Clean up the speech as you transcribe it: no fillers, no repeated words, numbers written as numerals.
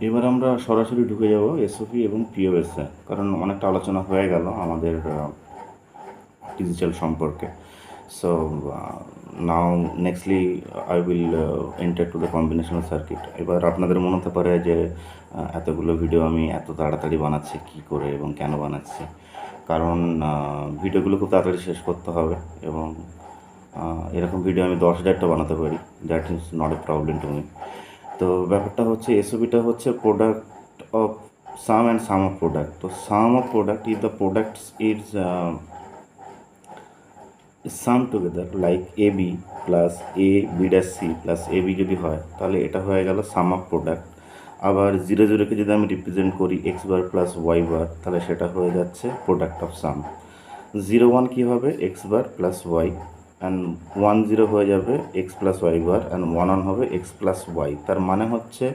এবার আমরা সরাসরি ঢুকে যাব এসওপি এবং পিওএসে, কারণ অনেকটা আলোচনা হয়ে গেল আমাদের ডিজিটাল সম্পর্কে। So now nextly I will enter to the combinational circuit. এবার আপনাদের মনে হতে পারে যে এতগুলো ভিডিও আমি এত তাড়াতাড়ি বানাচ্ছি কী করে এবং কেন বানাচ্ছি। কারণ ভিডিওগুলো খুব তাড়াতাড়ি শেষ করতে হবে, এবং এরকম ভিডিও আমি 10,000টা বানাতে পারি। That is not a problem to me. তো ব্যাপারটা হচ্ছে এসওপিটা হচ্ছে product of sum and sum of product. তো sum of product is the products is sum together, like A B plus A B dash C plus A B যদি হয় তাহলে এটা হয়ে গেল সাম অফ প্রোডাক্ট। আবার 0 0কে যদি আমি রিপ্রেজেন্ট করি এক্স বার প্লাস ওয়াই বার, তাহলে সেটা হয়ে যাচ্ছে প্রোডাক্ট অফ সাম। 0 1 কী হবে x bar plus y, and 1 0 হয়ে যাবে x plus y bar, and 1 1 হবে এক্স প্লাস ওয়াই। তার মানে হচ্ছে